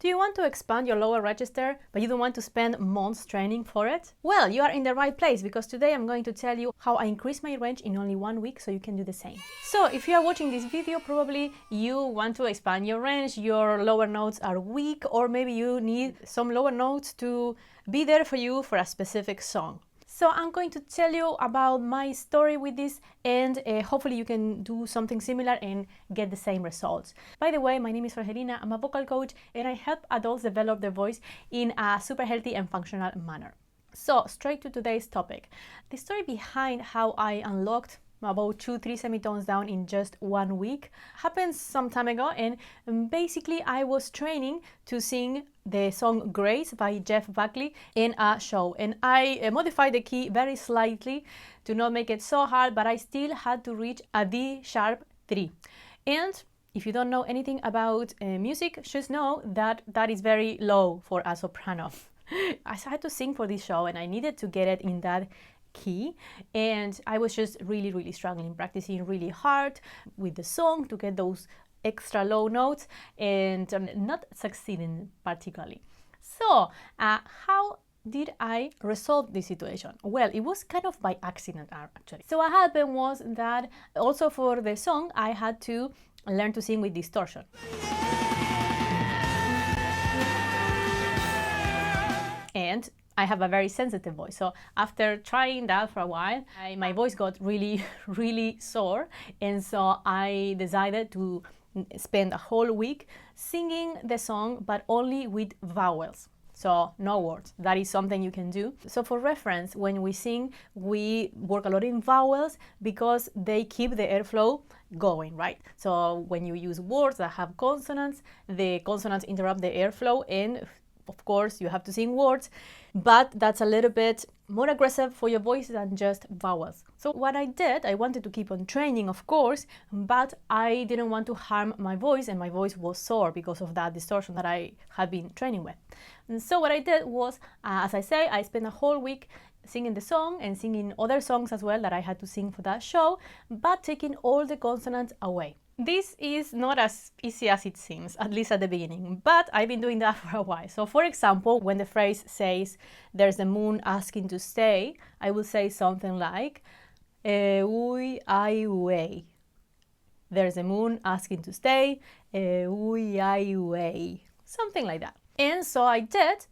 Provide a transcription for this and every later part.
Do you want to expand your lower register, but you don't want to spend months training for it? Well, you are in the right place, because today I'm going to tell you how I increased my range in only 1 week, so you can do the same. So if you are watching this video, probably you want to expand your range, your lower notes are weak, or maybe you need some lower notes to be there for you for a specific song. So I'm going to tell you about my story with this, and hopefully you can do something similar and get the same results. By the way, my name is Rogelina, I'm a vocal coach, and I help adults develop their voice in a super healthy and functional manner. So straight to today's topic. The story behind how I unlocked about 2-3 semitones down in just 1 week happened some time ago, and basically I was training to sing the song Grace by Jeff Buckley in a show, and I modified the key very slightly to not make it so hard, but I still had to reach a D sharp 3. And if you don't know anything about music, just know that that is very low for a soprano. I had to sing for this show and I needed to get it in that key, and I was just really struggling, practicing really hard with the song to get those extra low notes, and not succeeding particularly. So how did I resolve this situation? Well, it was kind of by accident actually. So what happened was that also for the song I had to learn to sing with distortion. And I have a very sensitive voice, so after trying that for a while, my voice got really sore, and so I decided to spend a whole week singing the song, but only with vowels. So no words. That is something you can do. So for reference, when we sing, we work a lot in vowels because they keep the airflow going, right? So when you use words that have consonants, the consonants interrupt the airflow, and of course you have to sing words, but that's a little bit more aggressive for your voice than just vowels. So what I did, I wanted to keep on training, of course, but I didn't want to harm my voice, and my voice was sore because of that distortion that I had been training with. And so what I did was, as I say, I spent a whole week singing the song and singing other songs as well that I had to sing for that show, but taking all the consonants away. This is not as easy as it seems, at least at the beginning, but I've been doing that for a while. So for example, when the phrase says, "There's a moon asking to stay," I will say something like, ui, ai, ue. There's a moon asking to stay, ui, ai, ue. Something like that. And so I did,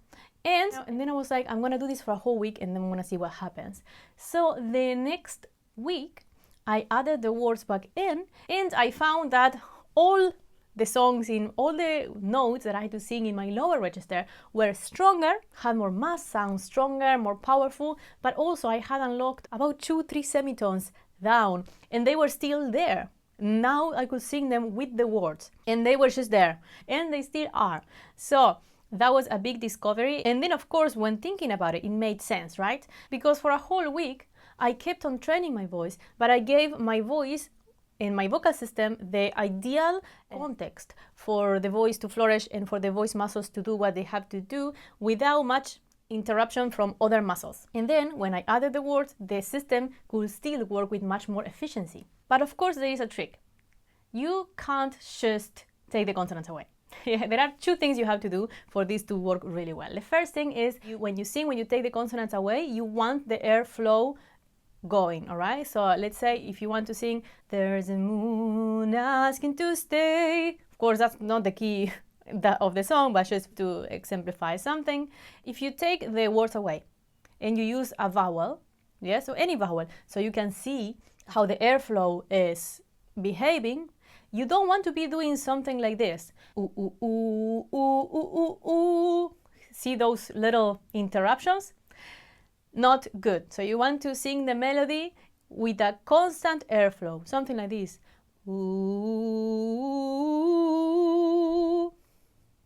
and then I was like, I'm gonna do this for a whole week and then I'm gonna see what happens. So the next week, I added the words back in, and I found that all the songs in all the notes that I had to sing in my lower register were stronger, had more mass, sound stronger, more powerful, but also I had unlocked about 2-3 semitones down, and they were still there. Now I could sing them with the words, and they were just there, and they still are. So that was a big discovery. And then of course, when thinking about it, it made sense, right? Because for a whole week, I kept on training my voice, but I gave my voice and my vocal system the ideal context for the voice to flourish and for the voice muscles to do what they have to do without much interruption from other muscles. And then when I added the words, the system could still work with much more efficiency. But of course, there is a trick. You can't just take the consonants away. There are 2 things you have to do for this to work really well. The first thing is when you sing, when you take the consonants away, you want the airflow going, all right? So let's say if you want to sing, "There's a moon asking to stay." Of course, that's not the key of the song, but just to exemplify something. If you take the words away and you use a vowel, yeah, so any vowel, so you can see how the airflow is behaving, you don't want to be doing something like this. Ooh, ooh, ooh, ooh, ooh, ooh, ooh. See those little interruptions? Not good. So you want to sing the melody with a constant airflow, something like this. Ooh.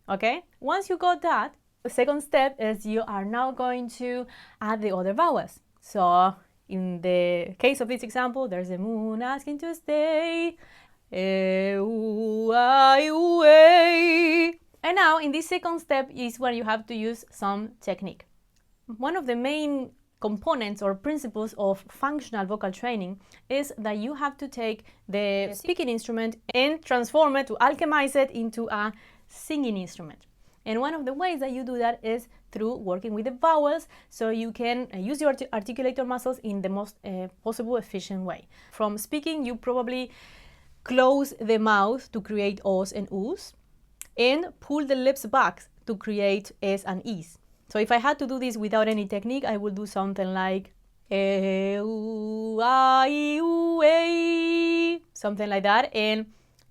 Okay? Once you got that, the second step is you are now going to add the other vowels. So in the case of this example, there's a moon asking to stay. And now in this second step is where you have to use some technique. One of the main components or principles of functional vocal training is that you have to take the speaking instrument and transform it, to alchemize it into a singing instrument. And one of the ways that you do that is through working with the vowels, so you can use your articulator muscles in the most possible efficient way. From speaking, you probably close the mouth to create O's and U's, and pull the lips back to create A's and E's. So if I had to do this without any technique, I would do something like something like that, and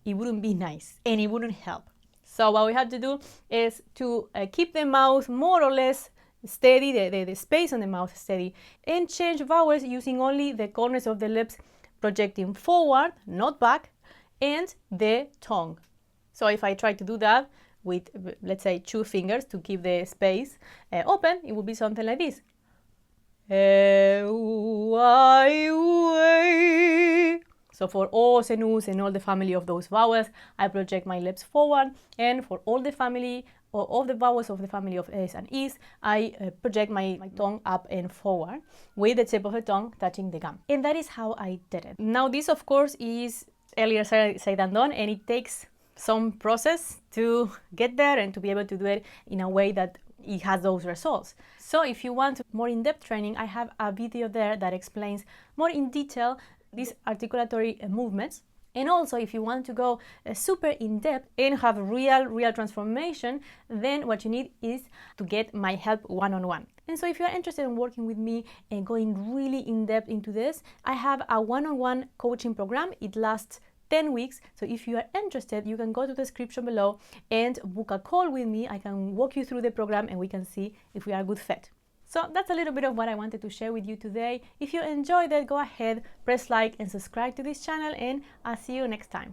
it wouldn't be nice and it wouldn't help. So what we have to do is to keep the mouth more or less steady, the space on the mouth steady, and change vowels using only the corners of the lips projecting forward, not back, and the tongue. So if I try to do that with, let's say, 2 fingers to keep the space open, it would be something like this. So for O's and U's and all the family of those vowels, I project my lips forward, and for all the family or all the vowels of the family of A's and E's, I project my tongue up and forward with the tip of the tongue touching the gum. And that is how I did it. Now this, of course, is earlier said than done, and it takes some process to get there and to be able to do it in a way that it has those results. So if you want more in-depth training, I have a video there that explains more in detail these articulatory movements. And also, if you want to go super in-depth and have real transformation, then what you need is to get my help one-on-one. And so if you're interested in working with me and going really in-depth into this, I have a one-on-one coaching program. It lasts 10 weeks. So if you are interested, you can go to the description below and book a call with me. I can walk you through the program and we can see if we are a good fit. So that's a little bit of what I wanted to share with you today. If you enjoyed it, go ahead, press like and subscribe to this channel, and I'll see you next time.